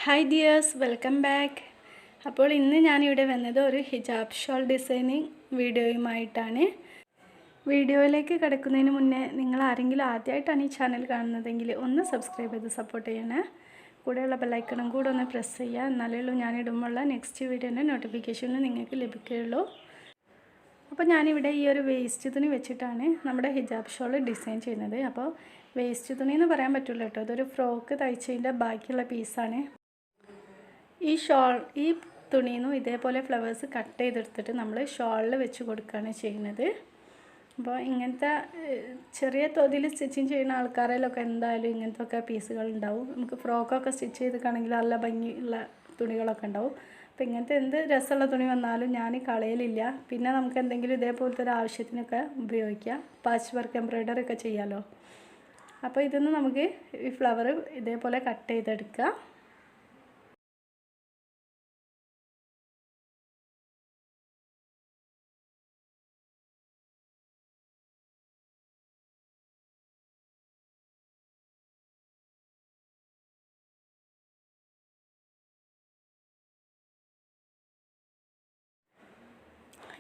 Hi dears, welcome back. അപ്പോൾ ഇന്ന് ഞാനിവിടെ വന്നത് ഒരു ഹിജാബ് ഷോൾ ഡിസൈനിങ് വീഡിയോയുമായിട്ടാണ്. വീഡിയോയിലേക്ക് കിടക്കുന്നതിന് മുന്നേ നിങ്ങൾ ആരെങ്കിലും ആദ്യമായിട്ടാണ് ഈ ചാനൽ കാണുന്നതെങ്കിൽ ഒന്ന് സബ്സ്ക്രൈബ് ചെയ്ത് സപ്പോർട്ട് ചെയ്യണേ. കൂടെയുള്ള ബെല്ലൈക്കണും കൂടെ ഒന്ന് പ്രസ് ചെയ്യുക. എന്നാലേ ഉള്ളൂ ഞാനിടുമ്പോഴുള്ള നെക്സ്റ്റ് വീഡിയോൻ്റെ നോട്ടിഫിക്കേഷന് നിങ്ങൾക്ക് ലഭിക്കുകയുള്ളൂ. അപ്പോൾ ഞാനിവിടെ ഈ ഒരു വേസ്റ്റ് തുണി വെച്ചിട്ടാണ് നമ്മുടെ ഹിജാബ് ഷോൾ ഡിസൈൻ ചെയ്യുന്നത്. അപ്പോൾ വേസ്റ്റ് തുണി എന്ന് പറയാൻ പറ്റില്ല കേട്ടോ, ഇതൊരു ഫ്രോക്ക് തയ്ച്ചതിൻ്റെ ബാക്കിയുള്ള പീസാണ്. ഈ തുണിയിൽ നിന്നും ഇതേപോലെ ഫ്ലവേഴ്സ് കട്ട് ചെയ്തെടുത്തിട്ട് നമ്മൾ ഷോളിൽ വെച്ച് കൊടുക്കുകയാണ് ചെയ്യുന്നത്. അപ്പോൾ ഇങ്ങനത്തെ ചെറിയ തോതിൽ സ്റ്റിച്ചിങ് ചെയ്യുന്ന ആൾക്കാരിലൊക്കെ എന്തായാലും ഇങ്ങനത്തെ പീസുകൾ ഉണ്ടാവും. നമുക്ക് ഫ്രോക്കൊക്കെ സ്റ്റിച്ച് ചെയ്തിട്ടാണെങ്കിൽ നല്ല ഭംഗിയുള്ള തുണികളൊക്കെ ഉണ്ടാവും. അപ്പോൾ ഇങ്ങനത്തെ എന്ത് രസമുള്ള തുണി വന്നാലും ഞാൻ കളയലില്ല. പിന്നെ നമുക്ക് എന്തെങ്കിലും ഇതേപോലത്തെ ഒരു ആവശ്യത്തിനൊക്കെ ഉപയോഗിക്കാം. പാച്ച് വർക്ക് എംബ്രോയ്ഡറി ഒക്കെ ചെയ്യാമല്ലോ. അപ്പോൾ ഇതൊന്ന് നമുക്ക് ഈ ഫ്ലവർ ഇതേപോലെ കട്ട് ചെയ്തെടുക്കുക.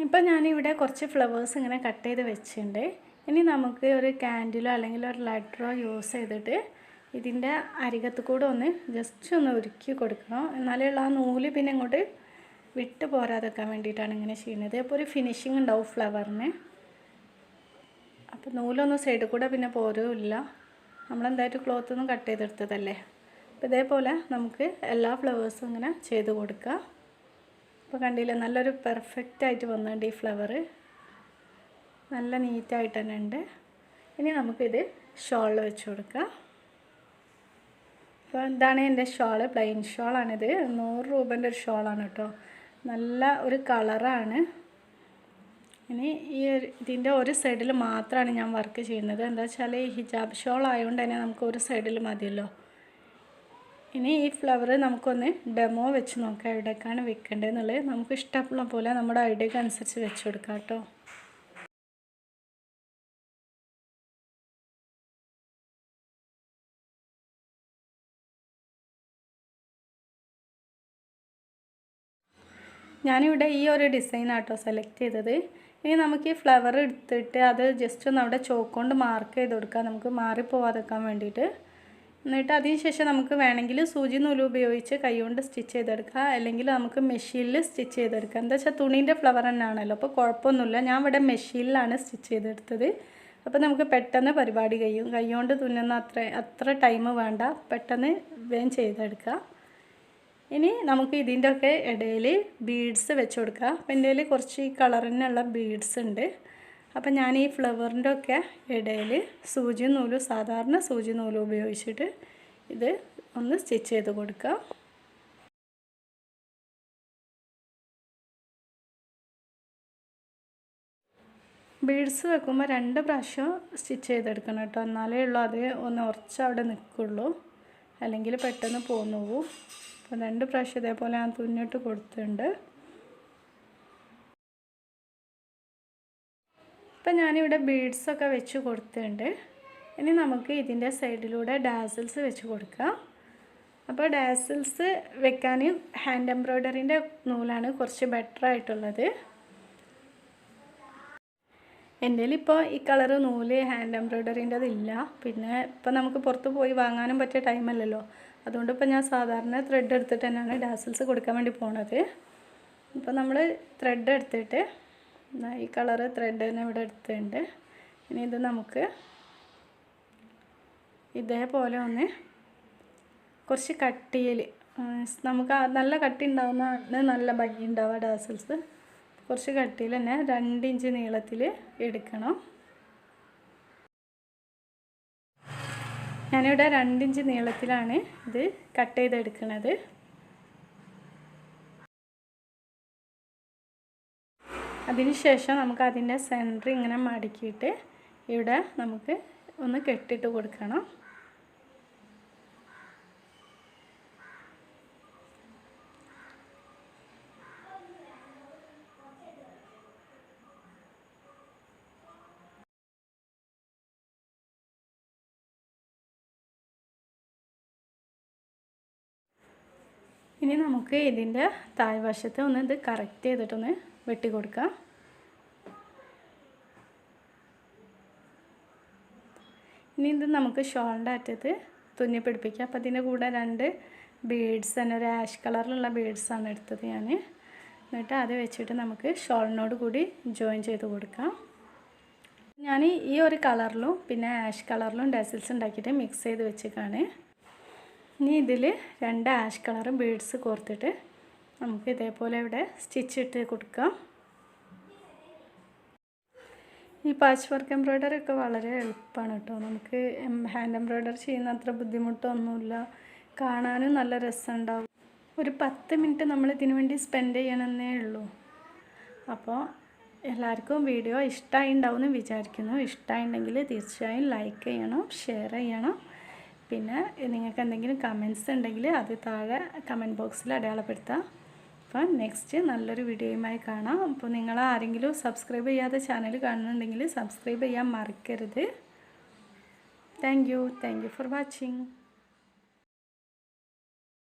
ഇപ്പോൾ ഞാനിവിടെ കുറച്ച് ഫ്ലവേഴ്സ് ഇങ്ങനെ കട്ട് ചെയ്ത് വെച്ചിട്ടുണ്ട്. ഇനി നമുക്ക് ഒരു കാൻഡിലോ അല്ലെങ്കിൽ ഒരു ലൈറ്ററോ യൂസ് ചെയ്തിട്ട് ഇതിൻ്റെ അരികത്ത് കൂടെ ഒന്ന് ജസ്റ്റ് ഒന്ന് ഉരുക്കി കൊടുക്കണം. എന്നാലേ ഉള്ള ആ നൂല് പിന്നെ ഇങ്ങോട്ട് വിട്ട് പോരാതെക്കാൻ വേണ്ടിയിട്ടാണ് ഇങ്ങനെ ചെയ്യുന്നത്. അപ്പോൾ ഒരു ഫിനിഷിങ് ഉണ്ടാവും ഫ്ലവറിന്. അപ്പോൾ നൂലൊന്നും സൈഡിൽ കൂടെ പിന്നെ പോരുമില്ല. നമ്മളെന്തായിട്ട് ക്ലോത്തൊന്നും കട്ട് ചെയ്തെടുത്തതല്ലേ. അപ്പോൾ ഇതേപോലെ നമുക്ക് എല്ലാ ഫ്ലവേഴ്സും ഇങ്ങനെ ചെയ്ത് കൊടുക്കാം. അപ്പോൾ കണ്ടില്ലേ, നല്ലൊരു പെർഫെക്റ്റായിട്ട് വന്നിട്ടുണ്ട്. ഈ ഫ്ലവർ നല്ല നീറ്റായിട്ട് തന്നെ ഉണ്ട്. ഇനി നമുക്കിത് ഷോളിൽ വെച്ച് കൊടുക്കാം. അപ്പോൾ ഇതാണ് എൻ്റെ ഷോള്, പ്ലെയിൻ ഷോളാണിത്. 100 രൂപേൻ്റെ ഒരു ഷോളാണ് കേട്ടോ. നല്ല ഒരു കളറാണ്. ഇനി ഇതിൻ്റെ ഒരു സൈഡിൽ മാത്രമാണ് ഞാൻ വർക്ക് ചെയ്യുന്നത്. എന്താ വെച്ചാൽ ഈ ഹിജാബ് ഷോൾ ആയതുകൊണ്ട് തന്നെ നമുക്ക് ഒരു സൈഡിൽ മതിയല്ലോ. ഇനി ഈ ഫ്ലവർ നമുക്കൊന്ന് ഡെമോ വെച്ച് നോക്കാം, എവിടേക്കാണ് വെക്കേണ്ടതെന്നുള്ളത്. നമുക്ക് ഇഷ്ടമുള്ള പോലെ നമ്മുടെ ഐഡിയക്ക് അനുസരിച്ച് വെച്ച് കൊടുക്കാം കേട്ടോ. ഞാനിവിടെ ഈ ഒരു ഡിസൈനാട്ടോ സെലക്ട് ചെയ്തത്. ഇനി നമുക്ക് ഈ ഫ്ലവർ എടുത്തിട്ട് അത് ജസ്റ്റ് ഒന്ന് അവിടെ ചോക്ക് കൊണ്ട് മാർക്ക് ചെയ്ത് കൊടുക്കാം, നമുക്ക് മാറിപ്പോവാതെക്കാൻ വേണ്ടിയിട്ട്. എന്നിട്ട് അതിന് ശേഷം നമുക്ക് വേണമെങ്കിൽ സൂചി നൂല് ഉപയോഗിച്ച് കൈകൊണ്ട് സ്റ്റിച്ച് ചെയ്തെടുക്കുക, അല്ലെങ്കിൽ നമുക്ക് മെഷീനിൽ സ്റ്റിച്ച് ചെയ്തെടുക്കാം. എന്താ വെച്ചാൽ തുണീൻ്റെ ഫ്ലവർ തന്നെയാണല്ലോ, അപ്പോൾ കുഴപ്പമൊന്നുമില്ല. ഞാൻ ഇവിടെ മെഷീനിലാണ് സ്റ്റിച്ച് ചെയ്തെടുത്തത്. അപ്പോൾ നമുക്ക് പെട്ടെന്ന് പരിപാടി കഴിയും. കൈകൊണ്ട് തുന്നുന്ന അത്ര ടൈം വേണ്ട, പെട്ടെന്ന് വേഗം ചെയ്തെടുക്കുക. ഇനി നമുക്ക് ഇതിൻ്റെ ഒക്കെ ഇടയിൽ ബീഡ്സ് വെച്ച് കൊടുക്കുക. അപ്പോൾ എൻ്റെ കയ്യിൽ കുറച്ച് ഈ കളറിനുള്ള ബീഡ്സ് ഉണ്ട്. അപ്പം ഞാൻ ഈ ഫ്ലവറിൻ്റെ ഒക്കെ ഇടയിൽ സൂചി നൂലും, സാധാരണ സൂചി നൂലും ഉപയോഗിച്ചിട്ട് ഇത് ഒന്ന് സ്റ്റിച്ച് ചെയ്ത് കൊടുക്കുക. ബീഡ്സ് വെക്കുമ്പോൾ 2 പ്രാവശ്യം സ്റ്റിച്ച് ചെയ്തെടുക്കണം കേട്ടോ, എന്നാലേ ഉള്ളൂ അത് ഒന്ന് ഉറച്ച് അവിടെ നിൽക്കുള്ളൂ, അല്ലെങ്കിൽ പെട്ടെന്ന് പോന്നു പോകും. അപ്പോൾ 2 പ്രാവശ്യം ഇതേപോലെ ഞാൻ തുന്നിട്ട് കൊടുത്തിട്ടുണ്ട്. ഇപ്പം ഞാനിവിടെ ബീഡ്സൊക്കെ വെച്ച് കൊടുത്തിട്ടുണ്ട്. ഇനി നമുക്ക് ഇതിൻ്റെ സൈഡിലൂടെ ഡാസിൽസ് വെച്ച് കൊടുക്കാം. അപ്പോൾ ഡാസിൽസ് വെക്കാൻ ഹാൻഡ് എംബ്രോയ്ഡറിൻ്റെ നൂലാണ് കുറച്ച് ബെറ്റർ ആയിട്ടുള്ളത്. എൻ്റെ കയ്യിലിപ്പോൾ ഈ കളറ് നൂല് ഹാൻഡ് എംബ്രോയ്ഡറിൻ്റെതില്ല. പിന്നെ ഇപ്പോൾ നമുക്ക് പുറത്ത് പോയി വാങ്ങാനും പറ്റിയ ടൈമല്ലല്ലോ, അതുകൊണ്ട് ഇപ്പോൾ ഞാൻ സാധാരണ ത്രെഡ് എടുത്തിട്ട് തന്നെയാണ് ഡാസിൽസ് കൊടുക്കാൻ വേണ്ടി പോണത്. ഇപ്പോൾ നമ്മൾ ത്രെഡ് എടുത്തിട്ട് ഈ കളറ് ത്രെഡ് തന്നെ ഇവിടെ എടുത്തിട്ടുണ്ട്. ഇനി ഇത് നമുക്ക് ഇതേപോലെ ഒന്ന് കുറച്ച് കട്ടിയിൽ, നമുക്ക് നല്ല കട്ടി ഉണ്ടാകുന്നതാണ് നല്ല ഭംഗി ഉണ്ടാവുക ഡാസിൽസ്. കുറച്ച് കട്ടിയിൽ തന്നെ 2 ഇഞ്ച് നീളത്തിൽ എടുക്കണം. ഞാനിവിടെ 2 ഇഞ്ച് നീളത്തിലാണ് ഇത് കട്ട് ചെയ്തെടുക്കുന്നത്. അതിനുശേഷം നമുക്ക് അതിൻ്റെ സെൻറ്റർ ഇങ്ങനെ മടക്കിയിട്ട് ഇവിടെ നമുക്ക് ഒന്ന് കെട്ടിട്ട് കൊടുക്കണം. ഇനി നമുക്ക് ഇതിൻ്റെ താഴ്വശത്ത് ഒന്ന് ഇത് കറക്റ്റ് ചെയ്തിട്ടൊന്ന് വെട്ടി കൊടുക്കാം. ഇനി ഇത് നമുക്ക് ഷോളിൻ്റെ അറ്റത്ത് തുന്നി പിടിപ്പിക്കാം. അപ്പോൾ അതിൻ്റെ കൂടെ 2 ബീഡ്സ് തന്നെ, ഒരു ആഷ് കളറിലുള്ള ബീഡ്സാണ് എടുത്തത് ഞാൻ. എന്നിട്ട് അത് വെച്ചിട്ട് നമുക്ക് ഷോളിനോട് കൂടി ജോയിൻ ചെയ്ത് കൊടുക്കാം. ഞാൻ ഈ ഒരു കളറിലും പിന്നെ ആഷ് കളറിലും ഡസൽസ് ഉണ്ടാക്കിയിട്ട് മിക്സ് ചെയ്ത് വെച്ചേക്കാണ്. ഇനി ഇതിൽ 2 ആഷ് കളർ ബീഡ്സ് കോർത്തിട്ട് നമുക്ക് ഇതേപോലെ ഇവിടെ സ്റ്റിച്ച് ഇട്ട് കൊടുക്കാം. ഈ പാച്ച് വർക്ക് എംബ്രോയ്ഡറി ഒക്കെ വളരെ എളുപ്പമാണ് കേട്ടോ. നമുക്ക് ഹാൻഡ് എംബ്രോയ്ഡറി ചെയ്യുന്ന അത്ര ബുദ്ധിമുട്ടൊന്നുമില്ല, കാണാനും നല്ല രസമുണ്ടാവും. ഒരു 10 മിനിറ്റ് നമ്മൾ ഇതിനു വേണ്ടി സ്പെൻഡ് ചെയ്യണമെന്നേ ഉള്ളൂ. അപ്പോൾ എല്ലാവർക്കും വീഡിയോ ഇഷ്ടമായി ഉണ്ടാവും എന്ന് വിചാരിക്കുന്നു. ഇഷ്ടമായിട്ടുണ്ടെങ്കിൽ തീർച്ചയായും ലൈക്ക് ചെയ്യണം, ഷെയർ ചെയ്യണം. പിന്നെ നിങ്ങൾക്ക് എന്തെങ്കിലും കമൻറ്റ്സ് ഉണ്ടെങ്കിൽ അത് താഴെ കമൻറ്റ് ബോക്സിൽ അടയാളപ്പെടുത്താം. അപ്പം നെക്സ്റ്റ് നല്ലൊരു വീഡിയോയുമായി കാണാം. അപ്പോൾ നിങ്ങൾ ആരെങ്കിലും സബ്സ്ക്രൈബ് ചെയ്യാതെ ചാനൽ കാണുന്നുണ്ടെങ്കിൽ സബ്സ്ക്രൈബ് ചെയ്യാൻ മറക്കരുത്. Thank you for watching.